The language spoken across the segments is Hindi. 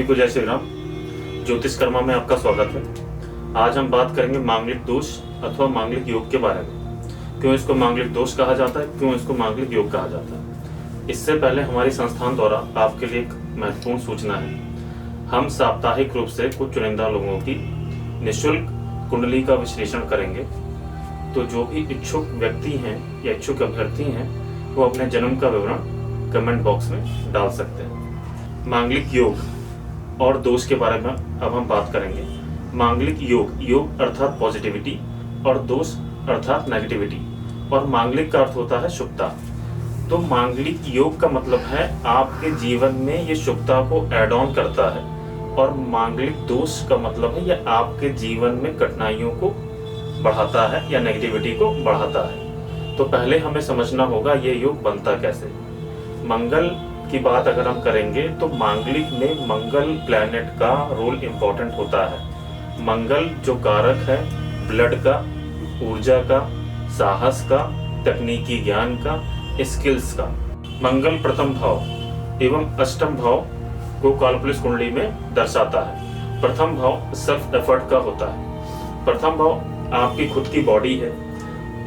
को जय श्री राम। ज्योतिष कर्मा में आपका स्वागत है। आज हम बात करेंगे मांगलिक दोष अथवा मांगलिक योग के बारे में। क्यों इसको मांगलिक दोष कहा जाता है, क्यों इसको मांगलिक योग कहा जाता है। इससे पहले हमारी संस्थान द्वारा आपके लिए एक महत्वपूर्ण सूचना है। हम साप्ताहिक रूप से कुछ चुनिंदा लोगों की निःशुल्क कुंडली का विश्लेषण करेंगे। तो जो भी इच्छुक व्यक्ति हैं या इच्छुक अभ्यर्थी हैं वो अपने जन्म का विवरण कमेंट बॉक्स में डाल सकते हैं। मांगलिक योग और दोष के बारे में अब हम बात करेंगे। मांगलिक योग अर्थात पॉजिटिविटी और दोष अर्थात नेगेटिविटी, और मांगलिक का अर्थ होता है शुभता। तो मांगलिक योग का मतलब है आपके जीवन में ये शुभता को ऐड ऑन करता है, और मांगलिक दोष का मतलब है यह आपके जीवन में कठिनाइयों को बढ़ाता है या नेगेटिविटी को बढ़ाता है। तो पहले हमें समझना होगा ये योग बनता कैसे। मंगल की बात अगर हम करेंगे तो मांगलिक में मंगल प्लैनेट का रोल इम्पोर्टेंट होता है। मंगल जो कारक है ब्लड का, ऊर्जा का, साहस का, तकनीकी ज्ञान का, स्किल्स का। मंगल प्रथम भाव एवं अष्टम भाव को कालपुरुष कुंडली में दर्शाता है। प्रथम भाव सेल्फ एफर्ट का होता है। प्रथम भाव आपकी खुद की बॉडी है।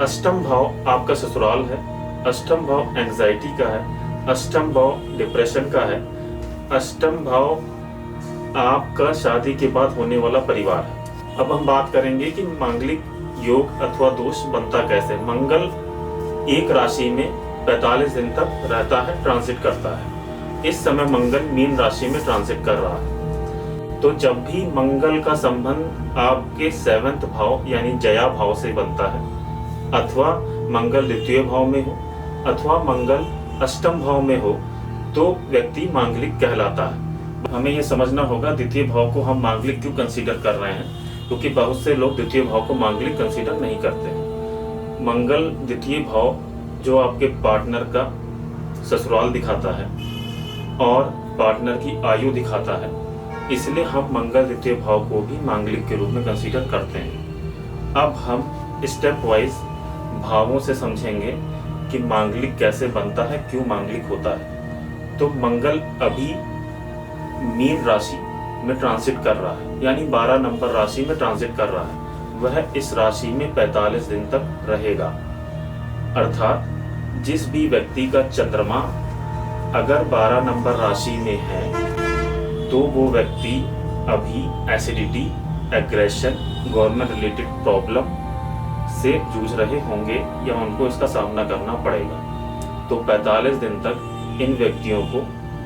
अष्टम भाव आपका ससुराल है। अष्टम भाव एंजाइटी का है। अष्टम भाव डिप्रेशन का है। अष्टम भाव आपका शादी के बाद होने वाला परिवार है। अब हम बात करेंगे कि मांगलिक योग अथवा दोष बनता कैसे। मंगल एक राशि में 45 दिन तक रहता है, ट्रांजिट करता है। इस समय मंगल मीन राशि में ट्रांजिट कर रहा है। तो जब भी मंगल का संबंध आपके 7वें भाव यानी जया भाव से बनता है, अथवा मंगल द्वितीय भाव में हो अथवा मंगल अष्टम भाव में हो, तो व्यक्ति मांगलिक कहलाता है। हमें यह समझना होगा द्वितीय भाव को हम मांगलिक क्यों कंसीडर कर रहे हैं, क्योंकि बहुत से लोग द्वितीय भाव को मांगलिक कंसीडर नहीं करते हैं। मंगल द्वितीय भाव जो आपके पार्टनर का ससुराल दिखाता है और पार्टनर की आयु दिखाता है, इसलिए हम मंगल द्वितीय भाव को भी मांगलिक के रूप में कंसीडर करते हैं। अब हम स्टेप वाइज भावों से समझेंगे कि मांगलिक कैसे बनता है, क्यों मांगलिक होता है। तो मंगल अभी मीन राशि में ट्रांजिट कर रहा है, यानी 12 नंबर राशि में ट्रांजिट कर रहा है। वह इस राशि में 45 दिन तक रहेगा। अर्थात जिस भी व्यक्ति का चंद्रमा अगर 12 नंबर राशि में है तो वो व्यक्ति अभी acidity, aggression, government related problem से जूझ रहे होंगे या उनको इसका सामना करना पड़ेगा। तो 45 दिन तक इन व्यक्तियों को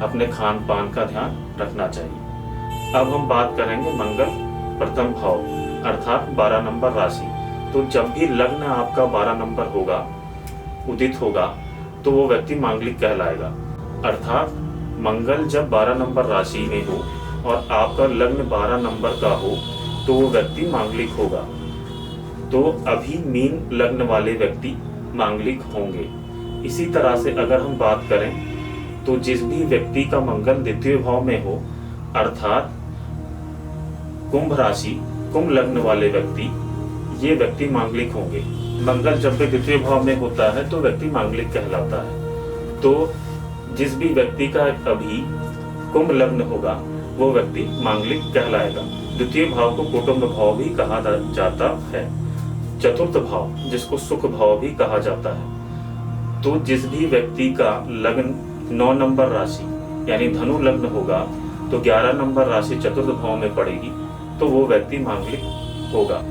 अपने खान पान का ध्यान रखना चाहिए। अब हम बात करेंगे मंगल प्रथम भाव अर्थात 12 नंबर राशि। तो जब भी लग्न आपका 12 नंबर होगा, उदित होगा, तो वो व्यक्ति मांगलिक कहलाएगा। अर्थात मंगल जब 12 नंबर राशि में हो और आपका लग्न 12 नंबर का हो तो वो व्यक्ति मांगलिक होगा। तो अभी मीन लग्न वाले व्यक्ति मांगलिक होंगे। इसी तरह से अगर हम बात करें तो जिस भी व्यक्ति का मंगल द्वितीय भाव में हो, अर्थात कुंभ राशि, कुंभ लग्न वाले व्यक्ति, ये व्यक्ति मांगलिक होंगे। मंगल जब भी द्वितीय भाव में होता है तो व्यक्ति मांगलिक कहलाता है। तो जिस भी व्यक्ति का अभी कुंभ लग्न होगा वो व्यक्ति मांगलिक कहलाएगा। द्वितीय भाव को कुटुंब भाव भी कहा जाता है। चतुर्थ भाव जिसको सुख भाव भी कहा जाता है। तो जिस भी व्यक्ति का लग्न 9 नंबर राशि यानी धनु लग्न होगा तो 11 नंबर राशि चतुर्थ भाव में पड़ेगी, तो वो व्यक्ति मांगलिक होगा।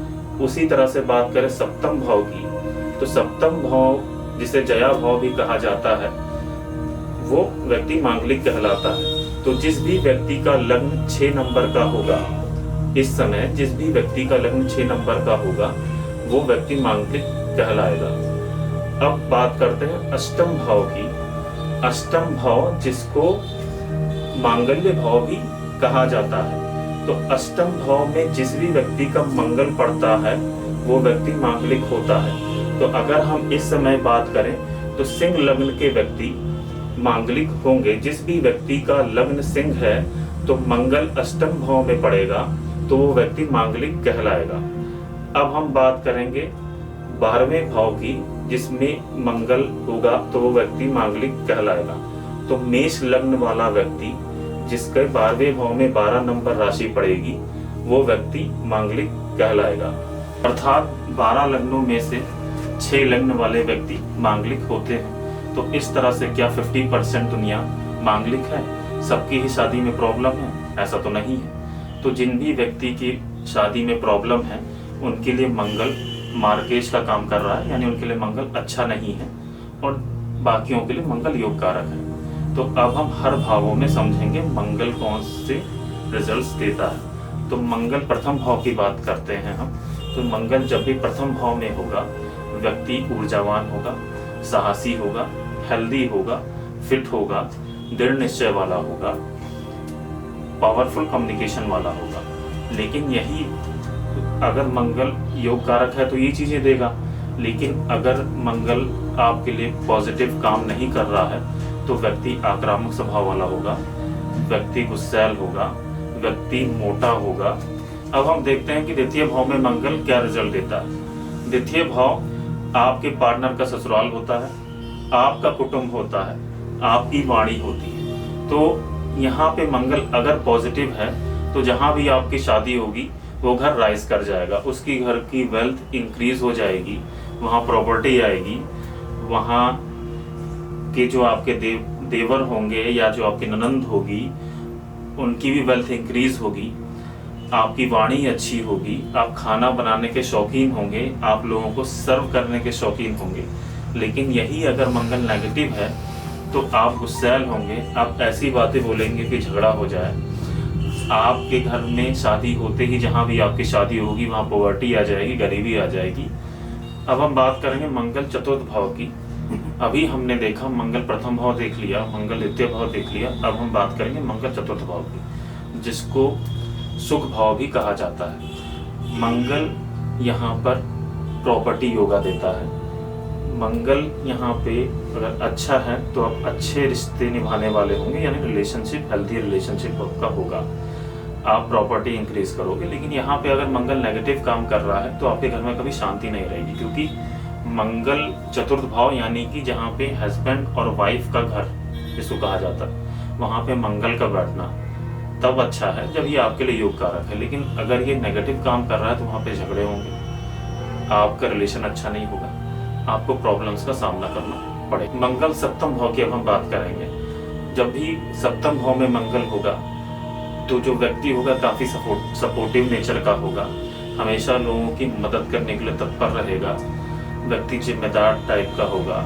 उसी तरह से बात करें सप्तम भाव की, तो सप्तम भाव जिसे जया भाव भी कहा जाता है वो व्यक्ति मांगलिक कहलाता है। तो जिस भी व्यक्ति का लग्न 6 नंबर का होगा, इस समय जिस भी व्यक्ति का लग्न 6 नंबर का होगा वो व्यक्ति मांगलिक कहलाएगा। अब बात करते हैं अष्टम भाव की। अष्टम भाव जिसको मांगल्य भाव भी कहा जाता है। तो अष्टम भाव में जिस भी व्यक्ति का मंगल पड़ता है वो व्यक्ति मांगलिक होता है। तो अगर हम इस समय बात करें तो सिंह लग्न के व्यक्ति मांगलिक होंगे। जिस भी व्यक्ति का लग्न सिंह है तो मंगल अष्टम भाव में पड़ेगा तो वो व्यक्ति मांगलिक कहलाएगा। अब हम बात करेंगे 12वें भाव की, जिसमें मंगल होगा तो वो व्यक्ति मांगलिक कहलाएगा। तो मेष लग्न वाला व्यक्ति जिसके 12वें भाव में 12 नंबर राशि पड़ेगी वो व्यक्ति मांगलिक कहलाएगा। अर्थात 12 लग्नों में से 6 लग्न वाले व्यक्ति मांगलिक होते हैं। तो इस तरह से क्या 50% दुनिया मांगलिक है? सबकी ही शादी में प्रॉब्लम है? ऐसा तो नहीं है। तो जिन भी व्यक्ति की शादी में प्रॉब्लम है उनके लिए मंगल मार्केश का काम कर रहा है, यानी उनके लिए मंगल अच्छा नहीं है और बाकियों के लिए मंगल योग कारक है। तो अब हम हर भावों में समझेंगे मंगल कौन से रिजल्ट्स देता है। तो मंगल प्रथम भाव की बात करते हैं हम। तो मंगल जब भी प्रथम भाव में होगा व्यक्ति ऊर्जावान होगा, साहसी होगा, हेल्दी होगा, फिट होगा, दृढ़ निश्चय वाला होगा, पावरफुल कम्युनिकेशन वाला होगा। लेकिन यही अगर मंगल योग कारक है तो ये चीजें देगा। लेकिन अगर मंगल आपके लिए पॉजिटिव काम नहीं कर रहा है तो व्यक्ति आक्रामक स्वभाव वाला होगा, व्यक्ति गुस्सैल होगा, व्यक्ति मोटा होगा। अब हम देखते हैं कि द्वितीय भाव में मंगल क्या रिजल्ट देता है। द्वितीय भाव आपके पार्टनर का ससुराल होता है, आपका कुटुंब होता है, आपकी वाणी होती है। तो यहाँ पे मंगल अगर पॉजिटिव है तो जहाँ भी आपकी शादी होगी वो घर राइज कर जाएगा, उसकी घर की वेल्थ इंक्रीज हो जाएगी, वहाँ प्रॉपर्टी आएगी, वहाँ के जो आपके देवर होंगे या जो आपकी ननंद होगी उनकी भी वेल्थ इंक्रीज होगी, आपकी वाणी अच्छी होगी, आप खाना बनाने के शौकीन होंगे, आप लोगों को सर्व करने के शौकीन होंगे। लेकिन यही अगर मंगल नेगेटिव है तो आप गुस्सैल होंगे, आप ऐसी बातें बोलेंगे कि झगड़ा हो जाए, आपके घर में शादी होते ही जहाँ भी आपकी शादी होगी वहाँ पॉवर्टी आ जाएगी, गरीबी आ जाएगी। अब हम बात करेंगे मंगल चतुर्थ भाव की। अभी हमने देखा मंगल प्रथम भाव देख लिया, मंगल द्वितीय भाव देख लिया। अब हम बात करेंगे मंगल चतुर्थ भाव की, जिसको सुख भाव भी कहा जाता है। मंगल यहाँ पर प्रॉपर्टी योगा देता है। मंगल यहाँ पे अगर अच्छा है तो आप अच्छे रिश्ते निभाने वाले होंगे, यानी रिलेशनशिप, हेल्दी रिलेशनशिप आपका होगा, आप प्रॉपर्टी इंक्रीज करोगे। लेकिन यहाँ पे अगर मंगल नेगेटिव काम कर रहा है तो आपके घर में कभी शांति नहीं रहेगी, क्योंकि मंगल चतुर्थ भाव यानी कि जहाँ पे हस्बैंड और वाइफ का घर जिसको कहा जाता है वहाँ पे मंगल का बैठना तब अच्छा है जब ये आपके लिए योग कारक है। लेकिन अगर ये नेगेटिव काम कर रहा है तो वहाँ पे झगड़े होंगे, आपका रिलेशन अच्छा नहीं होगा, आपको प्रॉब्लम्स का सामना करना पड़ेगा। मंगल सप्तम भाव की अब हम बात करेंगे। जब भी सप्तम भाव में मंगल होगा तो जो व्यक्ति होगा काफी सपोर्टिव नेचर का होगा, हमेशा लोगों की मदद करने के लिए तत्पर रहेगा, व्यक्ति जिम्मेदार टाइप का होगा,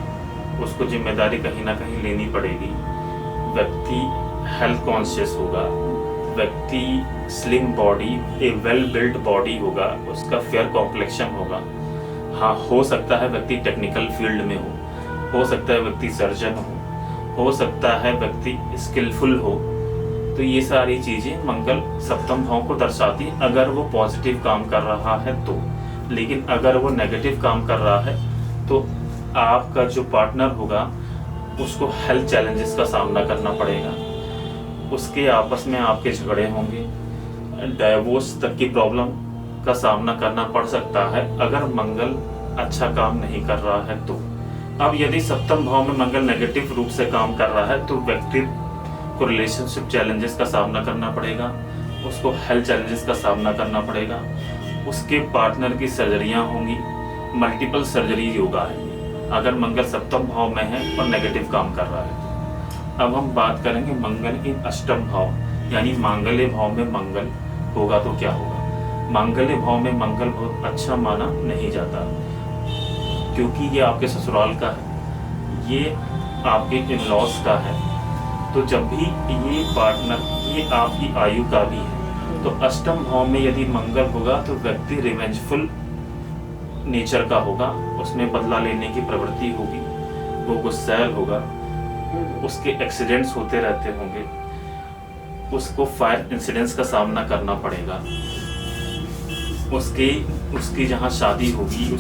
उसको जिम्मेदारी कहीं ना कहीं लेनी पड़ेगी, व्यक्ति हेल्थ कॉन्शियस होगा, व्यक्ति स्लिम बॉडी, ए वेल बिल्ट बॉडी होगा, उसका फेयर कॉम्प्लेक्शन होगा। हाँ, हो सकता है व्यक्ति टेक्निकल फील्ड में हो सकता है व्यक्ति सर्जन हो सकता है व्यक्ति स्किलफुल हो। तो ये सारी चीजें मंगल सप्तम भाव को दर्शाती है अगर वो पॉजिटिव काम कर रहा है तो। लेकिन अगर वो नेगेटिव काम कर रहा है तो आपका जो पार्टनर होगा उसको हेल्थ चैलेंजेस का सामना करना पड़ेगा, उसके आपस में आपके झगड़े होंगे, डाइवोर्स तक की प्रॉब्लम का सामना करना पड़ सकता है अगर मंगल अच्छा काम नहीं कर रहा है तो। अब यदि सप्तम भाव में मंगल नेगेटिव रूप से काम कर रहा है तो व्यक्ति को रिलेशनशिप चैलेंजेस का सामना करना पड़ेगा, उसको हेल्थ चैलेंजेस का सामना करना पड़ेगा, उसके पार्टनर की सर्जरियां होंगी, मल्टीपल सर्जरी योगा है अगर मंगल सप्तम भाव में है और नेगेटिव काम कर रहा है। अब हम बात करेंगे मंगल के अष्टम भाव यानी मांगल्य भाव में मंगल होगा तो क्या होगा। मांगल्य भाव में मंगल बहुत अच्छा माना नहीं जाता क्योंकि ये आपके ससुराल का है, ये आपके इन-लॉज का है। तो जब भी ये पार्टनर ये आपकी आयु का भी है तो अष्टम भाव में यदि मंगल होगा तो व्यक्ति रिवेंजफुल नेचर का होगा, उसमें बदला लेने की प्रवृत्ति होगी, वो गुस्सैल होगा, उसके एक्सीडेंट्स होते रहते होंगे, उसको फायर इंसिडेंट्स का सामना करना पड़ेगा, उसकी जहाँ शादी होगी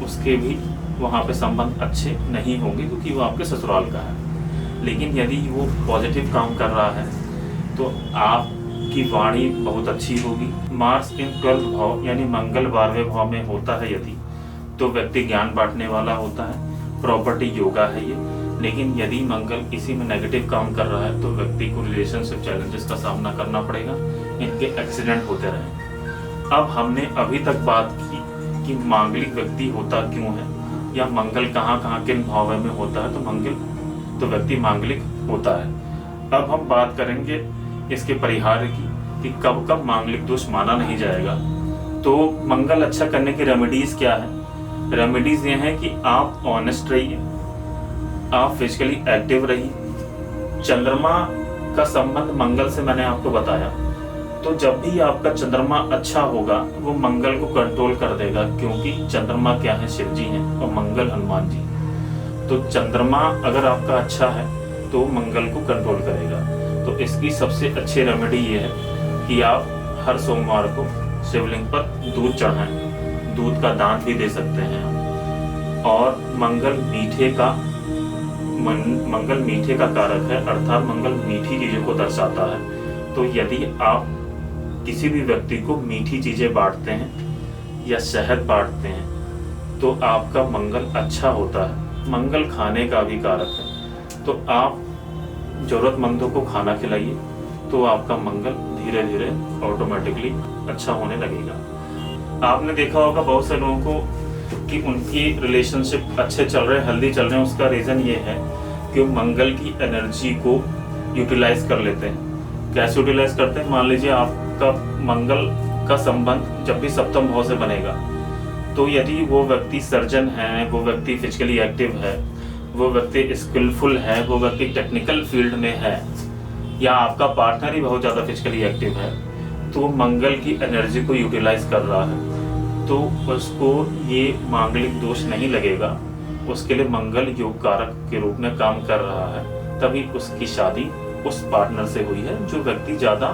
उसके भी वहाँ पे संबंध अच्छे नहीं होंगे क्योंकि वो आपके ससुराल का है। लेकिन यदि वो पॉजिटिव काम कर रहा है तो आपकी वाणी बहुत अच्छी होगी। मार्स इन 12th भाव यानी मंगल 12वें भाव में होता है यदि तो व्यक्ति ज्ञान बांटने वाला होता है, प्रॉपर्टी योगा है ये। लेकिन यदि मंगल इसी में नेगेटिव काम कर रहा है तो व्यक्ति को रिलेशनशिप चैलेंजेस का सामना करना पड़ेगा, इनके एक्सीडेंट होते रहे। अब हमने अभी तक बात की कि मांगलिक व्यक्ति होता क्यों है, या मंगल कहाँ कहाँ किन भाव में होता है तो व्यक्ति मांगलिक होता है। अब हम बात करेंगे इसके परिहार की कि कब कब मांगलिक दोष माना नहीं जाएगा। तो मंगल अच्छा करने की रेमेडीज क्या है? रेमेडीज ये है कि आप ऑनेस्ट रहिए, आप फिजिकली एक्टिव रहिए। चंद्रमा का संबंध मंगल से मैंने आपको बताया, तो जब भी आपका चंद्रमा अच्छा होगा वो मंगल को कंट्रोल कर देगा, क्योंकि चंद्रमा क्या है? शिव जी हैं और मंगल हनुमान जी। तो चंद्रमा अगर आपका अच्छा है तो मंगल को कंट्रोल करेगा। तो इसकी सबसे अच्छी रेमेडी ये है कि आप हर सोमवार को शिवलिंग पर दूध चढ़ाएं, दूध का दान भी दे सकते हैं। और मंगल मीठे का कारक है, अर्थात मंगल मीठी चीजों को दर्शाता है। तो यदि आप किसी भी व्यक्ति को मीठी चीजें बांटते हैं या शहद बांटते हैं तो आपका मंगल अच्छा होता है। मंगल खाने का भी कारक है, तो आप जरूरतमंदों को खाना खिलाइए तो आपका मंगल धीरे धीरे ऑटोमेटिकली अच्छा होने लगेगा। आपने देखा होगा बहुत से लोगों को कि उनकी रिलेशनशिप अच्छे चल रहे, हेल्दी चल रहे हैं। उसका रीज़न ये है कि वो मंगल की एनर्जी को यूटिलाइज कर लेते हैं। कैसे यूटिलाइज करते हैं? मान लीजिए आपका मंगल का संबंध जब भी सप्तम भाव से बनेगा, तो यदि वो व्यक्ति सर्जन है, वो व्यक्ति फिजिकली एक्टिव है, वो व्यक्ति स्किलफुल है, वो व्यक्ति टेक्निकल फील्ड में है, या आपका पार्टनर ही बहुत ज़्यादा फिजिकली एक्टिव है, तो मंगल की एनर्जी को यूटिलाइज कर रहा है, तो उसको ये मांगलिक दोष नहीं लगेगा। उसके लिए मंगल योग कारक के रूप में काम कर रहा है, तभी उसकी शादी उस पार्टनर से हुई है जो व्यक्ति ज़्यादा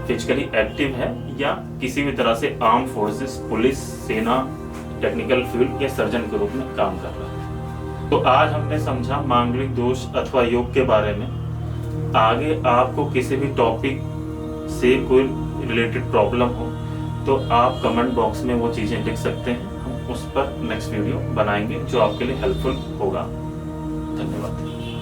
फिजिकली एक्टिव है या किसी भी तरह से आर्म फोर्सेस, पुलिस, सेना, टेक्निकल फील्ड या सर्जन के रूप में काम कर रहा है। तो आज हमने समझा मांगलिक दोष अथवा योग के बारे में। आगे आपको किसी भी टॉपिक से कोई रिलेटेड प्रॉब्लम हो तो आप कमेंट बॉक्स में वो चीज़ें लिख सकते हैं, हम उस पर नेक्स्ट वीडियो बनाएंगे जो आपके लिए हेल्पफुल होगा। धन्यवाद।